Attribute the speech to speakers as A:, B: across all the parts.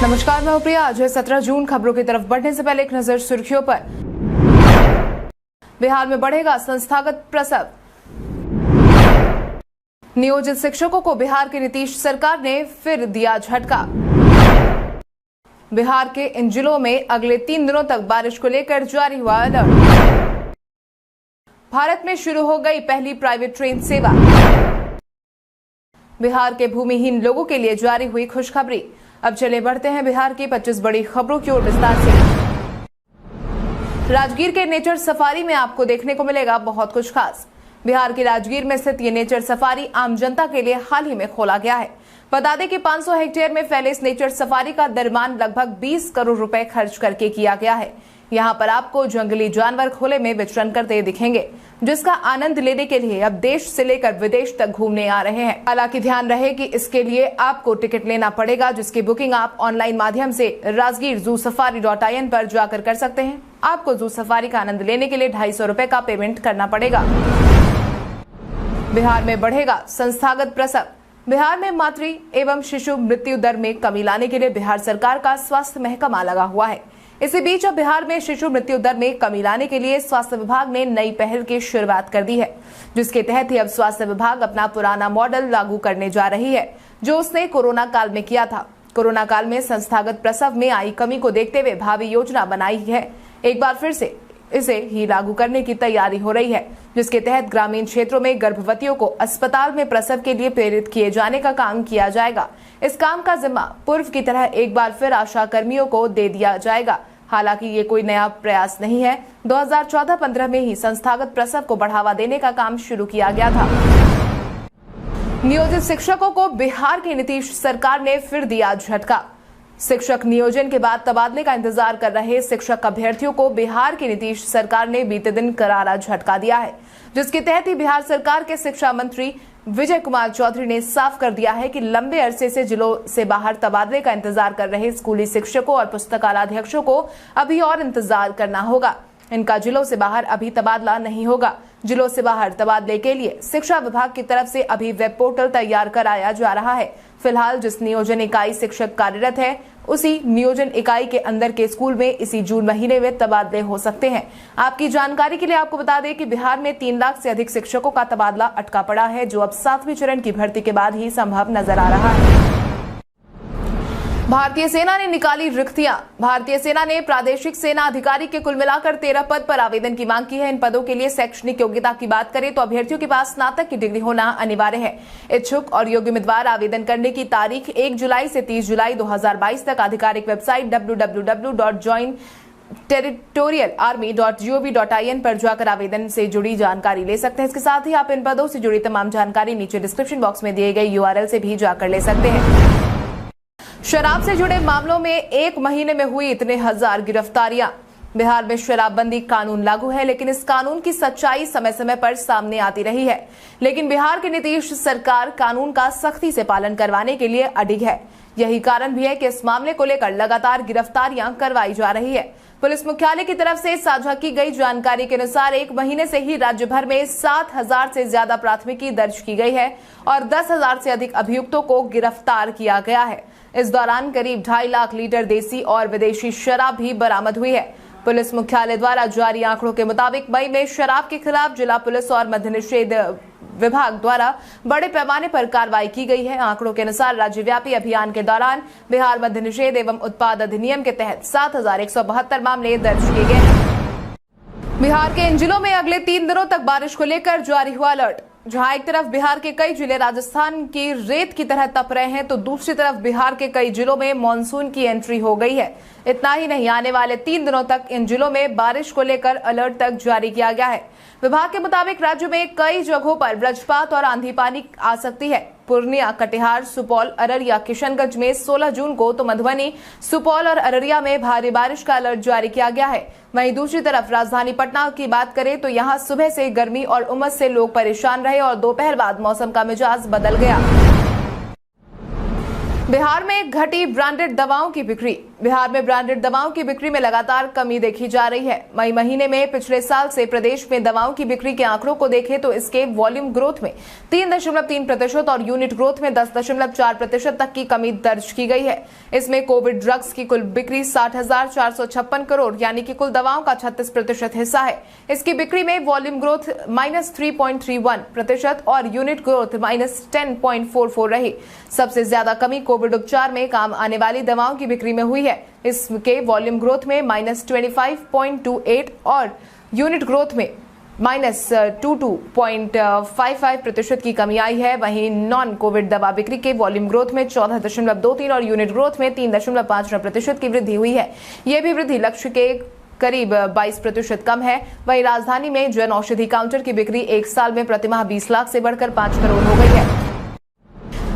A: नमस्कार, मैं प्रिया। आज है 17 जून। खबरों की तरफ बढ़ने से पहले एक नजर सुर्खियों पर। बिहार में बढ़ेगा संस्थागत प्रसव। नियोजित शिक्षकों को बिहार की नीतीश सरकार ने फिर दिया झटका। बिहार के इन जिलों में अगले 3 दिनों तक बारिश को लेकर जारी हुआ अलर्ट। भारत में शुरू हो गई पहली प्राइवेट ट्रेन सेवा। बिहार के भूमिहीन लोगों के लिए जारी हुई खुशखबरी। अब चले बढ़ते हैं बिहार की 25 बड़ी खबरों की ओर विस्तार से। राजगीर के नेचर सफारी में आपको देखने को मिलेगा बहुत कुछ खास। बिहार के राजगीर में स्थित ये नेचर सफारी आम जनता के लिए हाल ही में खोला गया है। बता दें कि 500 हेक्टेयर में फैले इस नेचर सफारी का निर्माण लगभग 20 करोड़ रुपए खर्च करके किया गया है। यहाँ पर आपको जंगली जानवर खुले में विचरण करते दिखेंगे, जिसका आनंद लेने के लिए अब देश से लेकर विदेश तक घूमने आ रहे हैं। हालांकि ध्यान रहे कि इसके लिए आपको टिकट लेना पड़ेगा, जिसकी बुकिंग आप ऑनलाइन माध्यम से राजगीर zoosafari.in पर जाकर कर सकते हैं। आपको जू सफारी का आनंद लेने के लिए 250 रुपए का पेमेंट करना पड़ेगा। बिहार में बढ़ेगा संस्थागत प्रसव। बिहार में मातृ एवं शिशु मृत्यु दर में कमी लाने के लिए बिहार सरकार का स्वास्थ्य महकमा लगा हुआ है। इसी बीच अब बिहार में शिशु मृत्यु दर में कमी लाने के लिए स्वास्थ्य विभाग ने नई पहल की शुरुआत कर दी है, जिसके तहत ही अब स्वास्थ्य विभाग अपना पुराना मॉडल लागू करने जा रही है, जो उसने कोरोना काल में किया था। कोरोना काल में संस्थागत प्रसव में आई कमी को देखते हुए भावी योजना बनाई है। एक बार फिर से इसे ही लागू करने की तैयारी हो रही है, जिसके तहत ग्रामीण क्षेत्रों में गर्भवतियों को अस्पताल में प्रसव के लिए प्रेरित किए जाने का काम किया जाएगा। इस काम का जिम्मा पूर्व की तरह एक बार फिर आशा कर्मियों को दे दिया जाएगा। हालांकि ये कोई नया प्रयास नहीं है। 2014-15 में ही संस्थागत प्रसव को बढ़ावा देने का काम शुरू किया गया था। नियोजित शिक्षकों को बिहार की नीतीश सरकार ने फिर दिया झटका। शिक्षक नियोजन के बाद तबादले का इंतजार कर रहे शिक्षक अभ्यर्थियों को बिहार की नीतीश सरकार ने बीते दिन करारा झटका दिया है, जिसके तहत ही बिहार सरकार के शिक्षा मंत्री विजय कुमार चौधरी ने साफ कर दिया है कि लंबे अरसे से जिलों से बाहर तबादले का इंतजार कर रहे स्कूली शिक्षकों और पुस्तकालयाध्यक्षों को अभी और इंतजार करना होगा। इनका जिलों से बाहर अभी तबादला नहीं होगा। जिलों से बाहर तबादले के लिए शिक्षा विभाग की तरफ से अभी वेब पोर्टल तैयार कराया जा रहा है। फिलहाल जिस नियोजन इकाई शिक्षक कार्यरत है, उसी नियोजन इकाई के अंदर के स्कूल में इसी जून महीने में तबादले हो सकते हैं। आपकी जानकारी के लिए आपको बता दें कि बिहार में 3 लाख से अधिक शिक्षकों का तबादला अटका पड़ा है, जो अब 7वीं चरण की भर्ती के बाद ही संभव नजर आ रहा है। भारतीय सेना ने निकाली रिक्तियां। भारतीय सेना ने प्रादेशिक सेना अधिकारी के कुल मिलाकर 13 पद पर आवेदन की मांग की है। इन पदों के लिए शैक्षणिक योग्यता की बात करें तो अभ्यर्थियों के पास स्नातक की डिग्री होना अनिवार्य है। इच्छुक और योग्य उम्मीदवार आवेदन करने की तारीख 1 जुलाई से 30 जुलाई 2022 तक आधिकारिक वेबसाइट www.jointerritorialarmy.gov.in पर जाकर आवेदन से जुड़ी जानकारी ले सकते हैं। इसके साथ ही आप इन पदों से जुड़ी तमाम जानकारी नीचे डिस्क्रिप्शन बॉक्स में दिए गए URL से भी जाकर ले सकते हैं। शराब से जुड़े मामलों में 1 महीने में हुई इतने हजार गिरफ्तारियां। बिहार में शराबबंदी कानून लागू है, लेकिन इस कानून की सच्चाई समय समय पर सामने आती रही है। लेकिन बिहार की नीतीश सरकार कानून का सख्ती से पालन करवाने के लिए अडिग है। यही कारण भी है कि इस मामले को लेकर लगातार गिरफ्तारियां करवाई जा रही है। पुलिस मुख्यालय की तरफ से साझा की गई जानकारी के अनुसार 1 महीने से ही राज्य भर में 7,000 से ज्यादा प्राथमिकी दर्ज की गई है और 10,000 से अधिक अभियुक्तों को गिरफ्तार किया गया है। इस दौरान करीब 2.5 लाख लीटर देसी और विदेशी शराब भी बरामद हुई है। पुलिस मुख्यालय द्वारा जारी आंकड़ों के मुताबिक मई में शराब के खिलाफ जिला पुलिस और मद्य निषेध विभाग द्वारा बड़े पैमाने पर कार्रवाई की गई है। आंकड़ों के अनुसार राज्यव्यापी अभियान के दौरान बिहार मद्य निषेध एवं उत्पाद अधिनियम के तहत 7,172 मामले दर्ज किए गए हैं। बिहार के इन जिलों में अगले 3 दिनों तक बारिश को लेकर जारी हुआ अलर्ट। जहां एक तरफ बिहार के कई जिले राजस्थान की रेत की तरह तप रहे हैं, तो दूसरी तरफ बिहार के कई जिलों में मानसून की एंट्री हो गई है। इतना ही नहीं, आने वाले 3 दिनों तक इन जिलों में बारिश को लेकर अलर्ट तक जारी किया गया है। विभाग के मुताबिक राज्य में कई जगहों पर वज्रपात और आंधी पानी आ सकती है। पूर्णिया, कटिहार, सुपौल, अररिया, किशनगंज में 16 जून को तो मधुबनी, सुपौल और अररिया में भारी बारिश का अलर्ट जारी किया गया है। वहीं दूसरी तरफ राजधानी पटना की बात करें तो यहां सुबह से गर्मी और उमस से लोग परेशान रहे और दोपहर बाद मौसम का मिजाज बदल गया। बिहार में घटी ब्रांडेड दवाओं की बिक्री। बिहार में ब्रांडेड दवाओं की बिक्री में लगातार कमी देखी जा रही है। मई महीने में पिछले साल से प्रदेश में दवाओं की बिक्री के आंकड़ों को देखें तो इसके वॉल्यूम ग्रोथ में 3.3% और यूनिट ग्रोथ में 10.4% तक की कमी दर्ज की गई है। इसमें कोविड ड्रग्स की कुल बिक्री 60,456 करोड़ यानी कि कुल दवाओं का 36% हिस्सा है। इसकी बिक्री में वॉल्यूम ग्रोथ -3.31% और यूनिट ग्रोथ -10.44 रही। सबसे ज्यादा कमी कोविड उपचार में काम आने वाली दवाओं की बिक्री में हुई है। इसके वॉल्यूम ग्रोथ में -25.28 और यूनिट ग्रोथ में -22.55% की कमी आई है। वहीं नॉन कोविड दवा बिक्री के वॉल्यूम ग्रोथ में 14.23 और यूनिट ग्रोथ में 3.59% की वृद्धि हुई है। यह भी वृद्धि लक्ष्य के करीब 22% कम है। वहीं राजधानी में जन औषधि काउंटर की बिक्री एक साल में प्रतिमाह 20 लाख से बढ़कर 5 करोड़ हो गई है।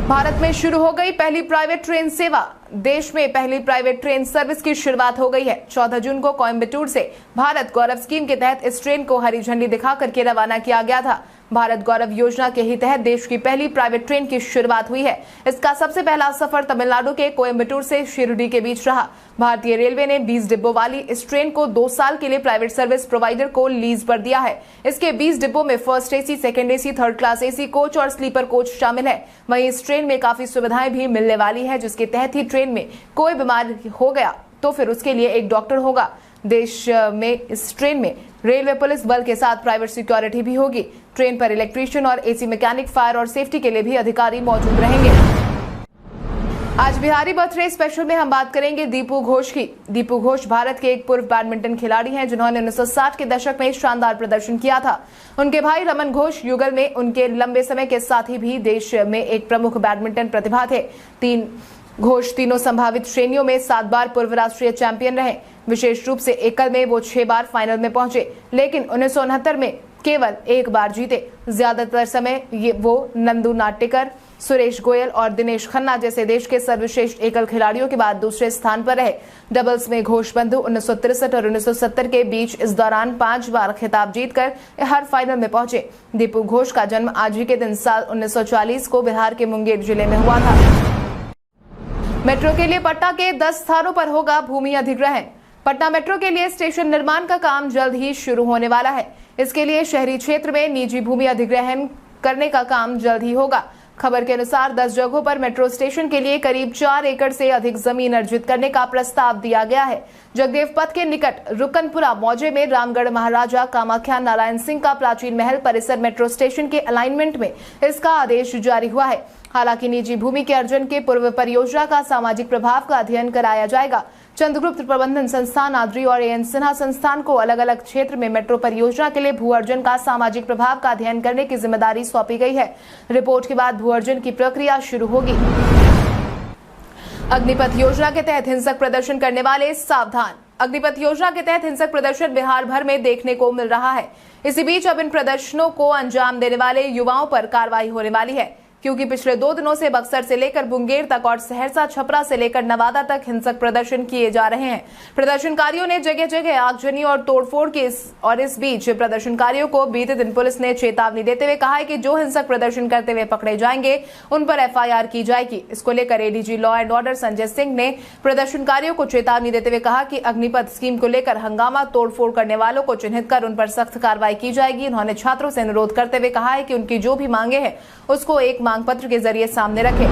A: भारत में शुरू हो गई पहली प्राइवेट ट्रेन सेवा। देश में पहली प्राइवेट ट्रेन सर्विस की शुरुआत हो गई है। 14 जून को कोयंबटूर से भारत गौरव स्कीम के तहत इस ट्रेन को हरी झंडी दिखाकर के रवाना किया गया था। भारत गौरव योजना के ही तहत देश की पहली प्राइवेट ट्रेन की शुरुआत हुई है। इसका सबसे पहला सफर तमिलनाडु के कोयंबटूर से शिरडी के बीच रहा। भारतीय रेलवे ने 20 डिब्बों वाली इस ट्रेन को 2 साल के लिए प्राइवेट सर्विस प्रोवाइडर को लीज पर दिया है। इसके 20 डिब्बों में first AC, second AC, third class AC coach और स्लीपर कोच शामिल है। वहीं इस ट्रेन में काफी सुविधाएं भी मिलने वाली है, जिसके तहत ही ट्रेन में कोई बीमार हो गया तो फिर उसके लिए एक डॉक्टर होगा। देश में इस ट्रेन में रेलवे पुलिस बल के साथ प्राइवेट सिक्योरिटी भी होगी। ट्रेन पर इलेक्ट्रीशियन और एसी मैकेनिक, फायर और सेफ्टी के लिए भी अधिकारी मौजूद रहेंगे। आज बिहारी बर्थडे स्पेशल में हम बात करेंगे दीपू घोष की। दीपू घोष भारत के एक पूर्व बैडमिंटन खिलाड़ी हैं, जिन्होंने 1960 के दशक में शानदार प्रदर्शन किया था। उनके भाई रमन घोष युगल में उनके लंबे समय के साथी भी देश में एक प्रमुख बैडमिंटन प्रतिभा थे। घोष तीनों संभावित श्रेणियों में 7 बार पूर्व राष्ट्रीय चैंपियन रहे। विशेष रूप से एकल में वो 6 बार फाइनल में पहुंचे, लेकिन 1969 में केवल 1 बार जीते। ज्यादातर समय वो नंदू नाटेकर, सुरेश गोयल और दिनेश खन्ना जैसे देश के सर्वश्रेष्ठ एकल खिलाड़ियों के बाद दूसरे स्थान पर रहे। डबल्स में घोष बंधु 1963 और 1970 के बीच इस दौरान 5 बार खिताब जीतकर हर फाइनल में पहुंचे। दीपू घोष का जन्म आज ही के दिन साल 1940 को बिहार के मुंगेर जिले में हुआ था। मेट्रो के लिए पटना के 10 स्थानों पर होगा भूमि अधिग्रहण। पटना मेट्रो के लिए स्टेशन निर्माण का काम जल्द ही शुरू होने वाला है। इसके लिए शहरी क्षेत्र में निजी भूमि अधिग्रहण करने का काम जल्द ही होगा। खबर के अनुसार 10 जगहों पर मेट्रो स्टेशन के लिए करीब 4 एकड़ से अधिक जमीन अर्जित करने का प्रस्ताव दिया गया है। जगदेव पथ के निकट रुकनपुरा मौजे में रामगढ़ महाराजा कामाख्या नारायण सिंह का प्राचीन महल परिसर मेट्रो स्टेशन के अलाइनमेंट में इसका आदेश जारी हुआ है। हालांकि निजी भूमि के अर्जन के पूर्व परियोजना का सामाजिक प्रभाव का अध्ययन कराया जाएगा। चंद्रगुप्त प्रबंधन संस्थान, आद्री और एएन सिन्हा संस्थान को अलग अलग क्षेत्र में मेट्रो परियोजना के लिए भू अर्जन का सामाजिक प्रभाव का अध्ययन करने की जिम्मेदारी सौंपी गई है। रिपोर्ट के बाद भू अर्जन की प्रक्रिया शुरू होगी। अग्निपथ योजना के तहत हिंसक प्रदर्शन करने वाले सावधान। अग्निपथ योजना के तहत हिंसक प्रदर्शन बिहार भर में देखने को मिल रहा है। इसी बीच अब इन प्रदर्शनों को अंजाम देने वाले युवाओं पर कार्रवाई होने वाली है, क्योंकि पिछले 2 दिनों से बक्सर से लेकर मुंगेर तक और सहरसा, छपरा से लेकर नवादा तक हिंसक प्रदर्शन किए जा रहे हैं। प्रदर्शनकारियों ने जगह जगह आगजनी और तोड़फोड़ की इस बीच प्रदर्शनकारियों को बीते दिन पुलिस ने चेतावनी देते हुए कहा है कि जो हिंसक प्रदर्शन करते हुए पकड़े जाएंगे उन पर एफआईआर की जाएगी। इसको लेकर ADG law and order Sanjay Singh ने प्रदर्शनकारियों को चेतावनी देते हुए कहा कि अग्निपथ स्कीम को लेकर हंगामा तोड़फोड़ करने वालों को चिन्हित कर उन पर सख्त कार्रवाई की जाएगी। उन्होंने छात्रों से अनुरोध करते हुए कहा है कि उनकी जो भी मांगे हैं उसको एक मांग पत्र के जरिए सामने रखें।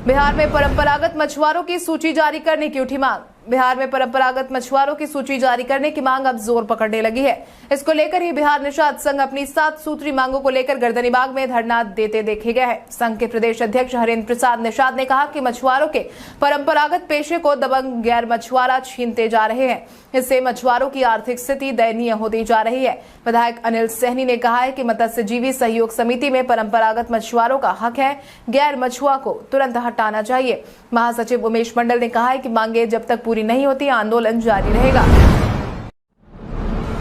A: बिहार में परंपरागत मछुआरों की सूची जारी करने की उठी मांग। बिहार में परंपरागत मछुआरों की सूची जारी करने की मांग अब जोर पकड़ने लगी है। इसको लेकर ही बिहार निषाद संघ अपनी 7 सूत्री मांगों को लेकर गर्दनीबाग में धरना देते देखे गए हैं। संघ के प्रदेश अध्यक्ष हरेंद्र प्रसाद निषाद ने कहा कि मछुआरों के परंपरागत पेशे को दबंग गैर मछुआरा छीनते जा रहे हैं। इससे मछुआरों की आर्थिक स्थिति दयनीय होती जा रही है। विधायक अनिल सहनी ने कहा है कि मत्स्यजीवी सहयोग समिति में परंपरागत मछुआरों का हक है, गैर मछुआ को तुरंत हटाना चाहिए। महासचिव उमेश मंडल ने कहा है कि मांगे जब तक पूरी नहीं होती आंदोलन जारी रहेगा।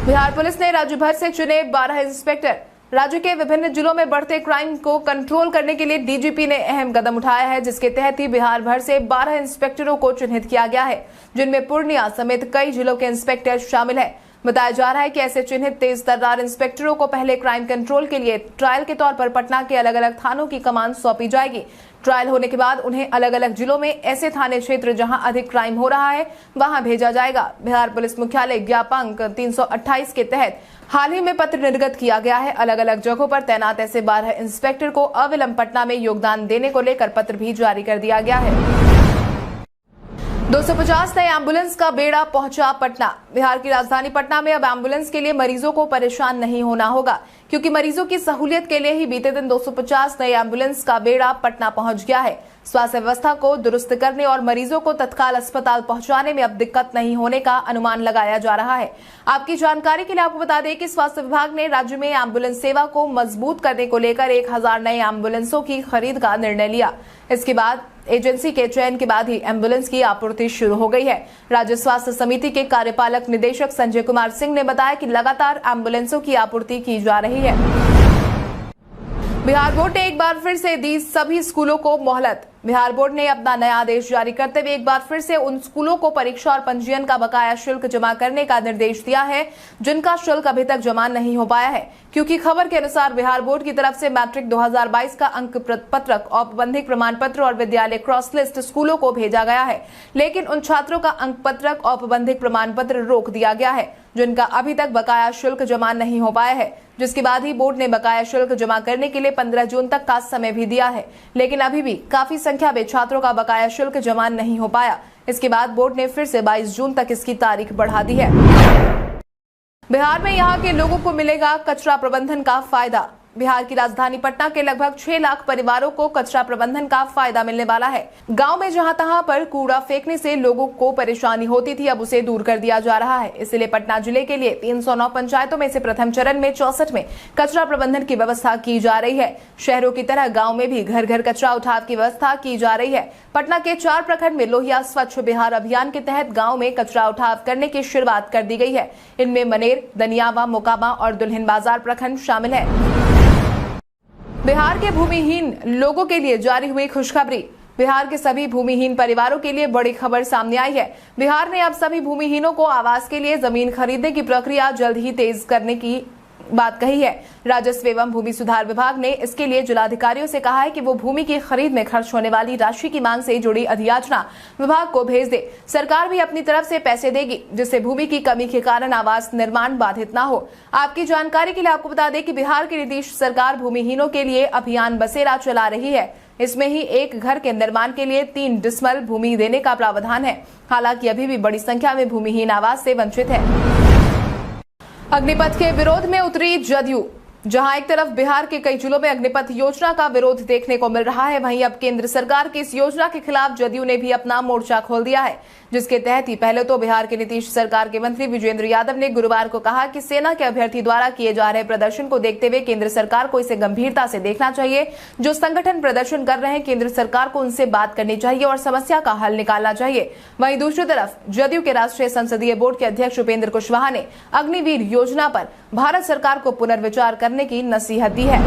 A: बिहार पुलिस ने राज्य भर से चुने 12 इंस्पेक्टर। राज्य के विभिन्न जिलों में बढ़ते क्राइम को कंट्रोल करने के लिए डीजीपी ने अहम कदम उठाया है, जिसके तहत ही बिहार भर से 12 इंस्पेक्टरों को चिन्हित किया गया है, जिनमें पूर्णिया समेत कई जिलों के इंस्पेक्टर शामिल हैं। बताया जा रहा है कि ऐसे चिन्हित तेज तर्रार इंस्पेक्टरों को पहले क्राइम कंट्रोल के लिए ट्रायल के तौर पर पटना के अलग अलग थानों की कमान सौंपी जाएगी। ट्रायल होने के बाद उन्हें अलग अलग जिलों में ऐसे थाने क्षेत्र जहां अधिक क्राइम हो रहा है वहां भेजा जाएगा। बिहार पुलिस मुख्यालय ज्ञापांक 328 के तहत हाल ही में पत्र निर्गत किया गया है। अलग अलग जगहों पर तैनात ऐसे 12 इंस्पेक्टर को अविलंब पटना में योगदान देने को लेकर पत्र भी जारी कर दिया गया है। 250 नए एम्बुलेंस का बेड़ा पहुंचा पटना। बिहार की राजधानी पटना में अब एम्बुलेंस के लिए मरीजों को परेशान नहीं होना होगा, क्योंकि मरीजों की सहूलियत के लिए ही बीते दिन 250 नए एम्बुलेंस का बेड़ा पटना पहुंच गया है। स्वास्थ्य व्यवस्था को दुरुस्त करने और मरीजों को तत्काल अस्पताल पहुंचाने में अब दिक्कत नहीं होने का अनुमान लगाया जा रहा है। आपकी जानकारी के लिए आपको बता दें कि स्वास्थ्य विभाग ने राज्य में एम्बुलेंस सेवा को मजबूत करने को लेकर 1000 नए एम्बुलेंसों की खरीद का निर्णय लिया। इसके बाद एजेंसी के चयन के बाद ही एम्बुलेंस की आपूर्ति शुरू हो गई है। राज्य स्वास्थ्य समिति के कार्यपालक निदेशक संजय कुमार सिंह ने बताया कि लगातार एम्बुलेंसों की आपूर्ति की जा रही है। बिहार बोर्ड ने एक बार फिर से दी सभी स्कूलों को मोहलत। बिहार बोर्ड ने अपना नया आदेश जारी करते हुए एक बार फिर से उन स्कूलों को परीक्षा और पंजीयन का बकाया शुल्क जमा करने का निर्देश दिया है जिनका शुल्क अभी तक जमा नहीं हो पाया है, क्योंकि खबर के अनुसार बिहार बोर्ड की तरफ से मैट्रिक 2022 का अंक पत्रक, औपबंधिक प्रमाण पत्र और विद्यालय क्रॉस लिस्ट स्कूलों को भेजा गया है, लेकिन उन छात्रों का अंक पत्रक, औपबंधिक प्रमाण पत्र रोक दिया गया है जिनका अभी तक बकाया शुल्क जमा नहीं हो पाया है। जिसके बाद ही बोर्ड ने बकाया शुल्क जमा करने के लिए 15 जून तक का समय भी दिया है, लेकिन अभी भी काफी संख्या में छात्रों का बकाया शुल्क जमा नहीं हो पाया। इसके बाद बोर्ड ने फिर से 22 जून तक इसकी तारीख बढ़ा दी है। बिहार में यहां के लोगों को मिलेगा कचरा प्रबंधन का फायदा। बिहार की राजधानी पटना के लगभग 6 लाख परिवारों को कचरा प्रबंधन का फायदा मिलने वाला है। गांव में जहां तहां पर कूड़ा फेंकने से लोगों को परेशानी होती थी, अब उसे दूर कर दिया जा रहा है। इसलिए पटना जिले के लिए 309 पंचायतों में से प्रथम चरण में 64 में कचरा प्रबंधन की व्यवस्था की जा रही है। शहरों की तरह गाँव में भी घर घर कचरा उठाव की व्यवस्था की जा रही है। पटना के 4 प्रखंड में लोहिया स्वच्छ बिहार अभियान के तहत गाँव में कचरा उठाव करने की शुरुआत कर दी गई है। इनमें मनेर, दनियावा, मोकामा और दुल्हिन बाजार प्रखंड शामिल है। बिहार के भूमिहीन लोगों के लिए जारी हुई खुशखबरी। बिहार के सभी भूमिहीन परिवारों के लिए बड़ी खबर सामने आई है। बिहार ने अब सभी भूमिहीनों को आवास के लिए जमीन खरीदने की प्रक्रिया जल्द ही तेज करने की बात कही है। राजस्व एवं भूमि सुधार विभाग ने इसके लिए जिलाधिकारियों से कहा है कि वो भूमि की खरीद में खर्च होने वाली राशि की मांग से जुड़ी अधियाचना विभाग को भेज दे। सरकार भी अपनी तरफ से पैसे देगी, जिससे भूमि की कमी के कारण आवास निर्माण बाधित न हो। आपकी जानकारी के लिए आपको बता दें कि बिहार की नीतीश सरकार भूमिहीनों के लिए अभियान बसेरा चला रही है। इसमें ही एक घर के निर्माण के लिए 3 डिसमल भूमि देने का प्रावधान है। हालांकि अभी भी बड़ी संख्या में भूमिहीन आवास से वंचित है। अग्निपथ के विरोध में उतरी जदयू। जहां एक तरफ बिहार के कई जिलों में अग्निपथ योजना का विरोध देखने को मिल रहा है, वहीं अब केंद्र सरकार की इस योजना के खिलाफ जदयू ने भी अपना मोर्चा खोल दिया है, जिसके तहत ही पहले तो बिहार के नीतीश सरकार के मंत्री विजेंद्र यादव ने गुरुवार को कहा कि सेना के अभ्यर्थी द्वारा किए जा रहे प्रदर्शन को देखते हुए केंद्र सरकार को इसे गंभीरता से देखना चाहिए। जो संगठन प्रदर्शन कर रहे हैं, केंद्र सरकार को उनसे बात करनी चाहिए और समस्या का हल निकालना चाहिए। वहीं दूसरी तरफ जदयू के राष्ट्रीय संसदीय बोर्ड के अध्यक्ष उपेंद्र कुशवाहा ने अग्निवीर योजना पर भारत सरकार को पुनर्विचार करने की नसीहत दी है।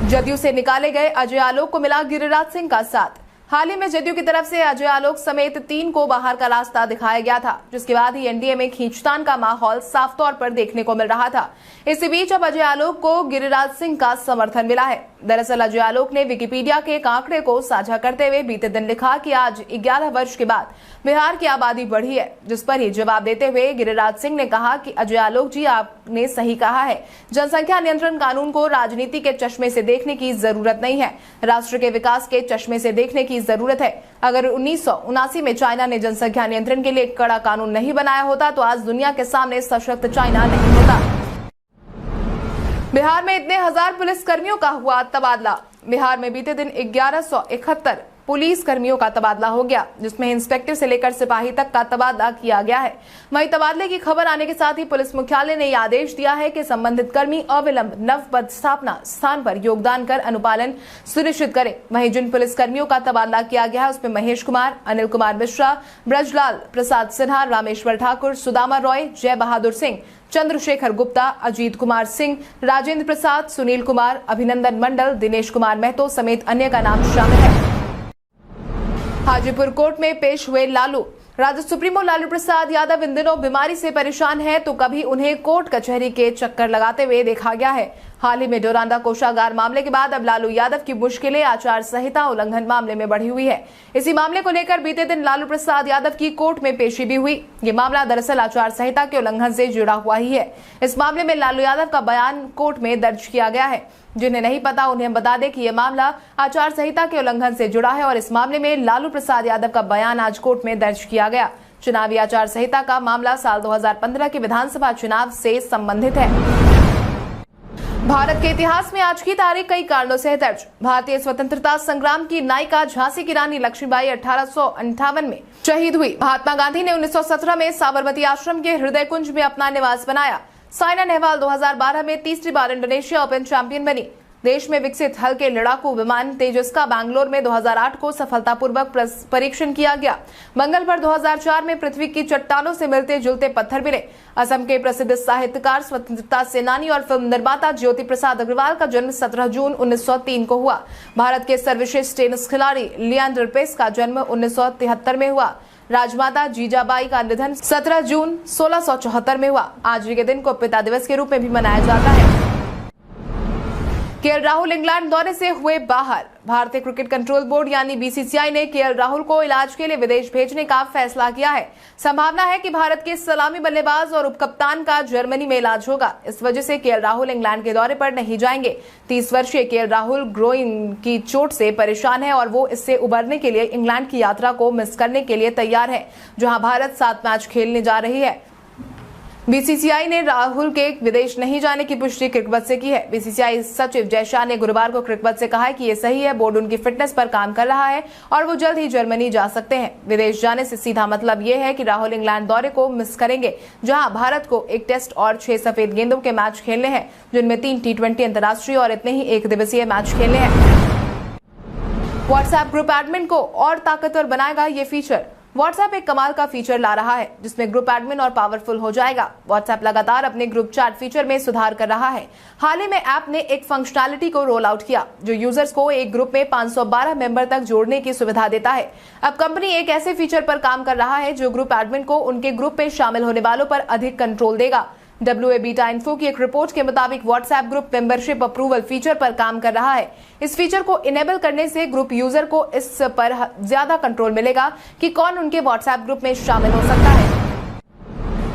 A: जदयू से निकाले गए अजय आलोक को मिला गिरिराज सिंह का साथ। हाल ही में जदयू की तरफ से अजय आलोक समेत 3 को बाहर का रास्ता दिखाया गया था, जिसके बाद ही एनडीए में खींचतान का माहौल साफ तौर पर देखने को मिल रहा था। इसी बीच अब अजय आलोक को गिरिराज सिंह का समर्थन मिला है। दरअसल अजय आलोक ने विकिपीडिया के एक आंकड़े को साझा करते हुए बीते दिन लिखा कि आज 11 वर्ष के बाद बिहार की आबादी बढ़ी है, जिस पर ही जवाब देते हुए गिरिराज सिंह ने कहा कि अजय आलोक जी, आपने सही कहा है। जनसंख्या नियंत्रण कानून को राजनीति के चश्मे से देखने की जरूरत नहीं है, राष्ट्र के विकास के चश्मे से देखने की जरूरत है। अगर 1979 में चाइना ने जनसंख्या नियंत्रण के लिए एक कड़ा कानून नहीं बनाया होता तो आज दुनिया के सामने सशक्त चाइना नहीं होता। बिहार में इतने 1000 पुलिस कर्मियों का हुआ तबादला। बिहार में बीते दिन 1171 पुलिस कर्मियों का तबादला हो गया, जिसमें इंस्पेक्टर से लेकर सिपाही तक का तबादला किया गया है। वहीं तबादले की खबर आने के साथ ही पुलिस मुख्यालय ने यह आदेश दिया है कि संबंधित कर्मी अविलंब नव पदस्थापना स्थान पर योगदान कर अनुपालन सुनिश्चित करें। वहीं जिन पुलिस कर्मियों का तबादला किया गया है उसमें महेश कुमार, अनिल कुमार मिश्रा, ब्रजलाल प्रसाद सिन्हा, रामेश्वर ठाकुर, सुदामा रॉय, जय बहादुर सिंह, चंद्रशेखर गुप्ता, अजीत कुमार सिंह, राजेंद्र प्रसाद, सुनील कुमार, अभिनंदन मंडल, दिनेश कुमार महतो समेत अन्य का नाम शामिल है। हाजीपुर कोर्ट में पेश हुए लालू। राजद सुप्रीमो लालू प्रसाद यादव इन दिनों बीमारी से परेशान हैं, तो कभी उन्हें कोर्ट कचहरी के चक्कर लगाते हुए देखा गया है। हाल ही में डोरांडा कोषागार मामले के बाद अब लालू यादव की मुश्किलें आचार संहिता उल्लंघन मामले में बढ़ी हुई है। इसी मामले को लेकर बीते दिन लालू प्रसाद यादव की कोर्ट में पेशी भी हुई। ये मामला दरअसल आचार संहिता के उल्लंघन से जुड़ा हुआ ही है। इस मामले में लालू यादव का बयान कोर्ट में दर्ज किया गया है। जिन्हें नहीं पता उन्हें बता दें कि यह मामला आचार संहिता के उल्लंघन से जुड़ा है और इस मामले में लालू प्रसाद यादव का बयान आज कोर्ट में दर्ज किया गया। चुनावी आचार संहिता का मामला साल 2015 के विधानसभा चुनाव से संबंधित है। भारत के इतिहास में आज की तारीख कई कारणों से है दर्ज। भारतीय स्वतंत्रता संग्राम की नायिका झांसी की रानी लक्ष्मीबाई 1858 में शहीद हुई। महात्मा गांधी ने 1917 में साबरमती आश्रम के हृदय कुंज में अपना निवास बनाया। साइना नेहवाल 2012 में तीसरी बार इंडोनेशिया ओपन चैंपियन बनी। देश में विकसित हल्के लड़ाकू विमान तेजस का बैंगलोर में 2008 को सफलतापूर्वक परीक्षण किया गया। मंगल पर 2004 में पृथ्वी की चट्टानों से मिलते जुलते पत्थर मिले। असम के प्रसिद्ध साहित्यकार, स्वतंत्रता सेनानी और फिल्म निर्माता ज्योति प्रसाद अग्रवाल का जन्म 17 जून 1903 को हुआ। भारत के सर्वश्रेष्ठ टेनिस खिलाड़ी लिएंडर पेस का जन्म 1973 में हुआ। राजमाता जीजाबाई का निधन 17 जून 1674 में हुआ। आज के दिन को पिता दिवस के रूप में भी मनाया जाता है। केएल राहुल इंग्लैंड दौरे से हुए बाहर। भारतीय क्रिकेट कंट्रोल बोर्ड यानी बीसीसीआई ने केएल राहुल को इलाज के लिए विदेश भेजने का फैसला किया है। संभावना है कि भारत के सलामी बल्लेबाज और उपकप्तान का जर्मनी में इलाज होगा। इस वजह से केएल राहुल इंग्लैंड के दौरे पर नहीं जाएंगे। 30 वर्षीय केएल राहुल ग्रोइन की चोट से परेशान है और वो इससे उबरने के लिए इंग्लैंड की यात्रा को मिस करने के लिए तैयार है, जहां भारत 7 मैच खेलने जा रही है। बीसीसीआई ने राहुल के विदेश नहीं जाने की पुष्टि क्रिकेट से की है। बीसीसीआई सचिव जयशाह ने गुरुवार को क्रिकेट से कहा है कि ये सही है, बोर्ड उनकी फिटनेस पर काम कर रहा है और वो जल्द ही जर्मनी जा सकते हैं। विदेश जाने से सीधा मतलब ये है कि राहुल इंग्लैंड दौरे को मिस करेंगे, जहां भारत को 1 टेस्ट और 6 सफेद गेंदों के मैच खेलने हैं, जिनमें 3 T20 अंतर्राष्ट्रीय और इतने ही 1 दिवसीय मैच खेलने हैं। व्हाट्सएप ग्रुप एडमिन को और ताकतवर बनाएगा ये फीचर। व्हाट्सएप एक कमाल का फीचर ला रहा है जिसमें ग्रुप एडमिन और पावरफुल हो जाएगा। व्हाट्सएप लगातार अपने ग्रुप चैट फीचर में सुधार कर रहा है। हाल ही में ऐप ने एक फंक्शनैलिटी को रोल आउट किया जो यूजर्स को एक ग्रुप में 512 मेंबर तक जोड़ने की सुविधा देता है। अब कंपनी एक ऐसे फीचर पर काम कर रहा है जो ग्रुप एडमिन को उनके ग्रुप में शामिल होने वालों पर अधिक कंट्रोल देगा। WA बीटा इन्फो की एक रिपोर्ट के मुताबिक WhatsApp group membership approval feature पर काम कर रहा है। इस फीचर को इनेबल करने से ग्रुप यूजर को इस पर ज्यादा कंट्रोल मिलेगा कि कौन उनके व्हाट्सएप ग्रुप में शामिल हो सकता है।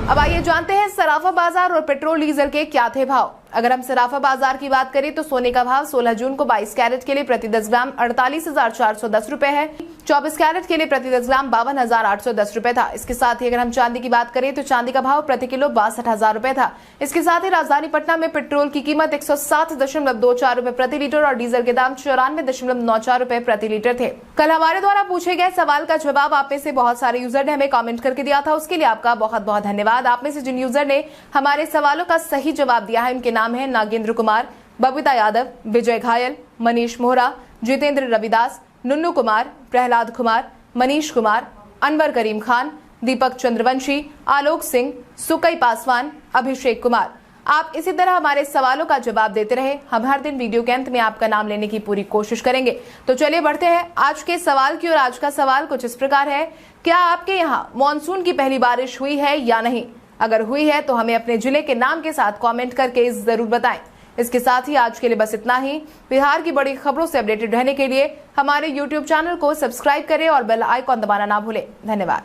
A: अब आइए जानते हैं सराफा बाजार और पेट्रोल डीजल के क्या थे भाव। अगर हम सराफा बाजार की बात करें तो सोने का भाव 16 जून को 22 कैरेट के लिए प्रति 10 ग्राम 48,410 रुपए है। 24 कैरेट के लिए प्रति 10 ग्राम 52,810 रुपए था। इसके साथ ही अगर हम चांदी की बात करें तो चांदी का भाव प्रति किलो 62,000 रुपए था। इसके साथ ही राजधानी पटना में पेट्रोल की कीमत 107.24 रुपए प्रति लीटर और डीजल के दाम 94.94 रुपए प्रति लीटर थे। कल हमारे द्वारा पूछे गए सवाल का जवाब आप में से बहुत सारे यूजर ने हमें कॉमेंट करके दिया था, उसके लिए आपका बहुत बहुत धन्यवाद। आप में से जिन यूजर ने हमारे सवालों का सही जवाब दिया है उनके नाम है नागेंद्र कुमार, बबीता यादव, विजय घायल, मनीष मोहरा, जितेंद्र रविदास, नुन्नू कुमार, प्रहलाद कुमार, मनीष कुमार, अनवर करीम खान, दीपक चंद्रवंशी, आलोक सिंह, सुकई पासवान, अभिषेक कुमार। आप इसी तरह हमारे सवालों का जवाब देते रहे। हम हर दिन वीडियो के अंत में आपका नाम लेने की पूरी कोशिश करेंगे। तो चलिए बढ़ते हैं आज के सवाल की ओर। आज का सवाल कुछ इस प्रकार है, क्या आपके यहाँ मानसून की पहली बारिश हुई है या नहीं? अगर हुई है तो हमें अपने जिले के नाम के साथ कमेंट करके जरूर बताएं। इसके साथ ही आज के लिए बस इतना ही। बिहार की बड़ी खबरों से अपडेटेड रहने के लिए हमारे YouTube चैनल को सब्सक्राइब करें और बेल आइकॉन दबाना ना भूलें। धन्यवाद।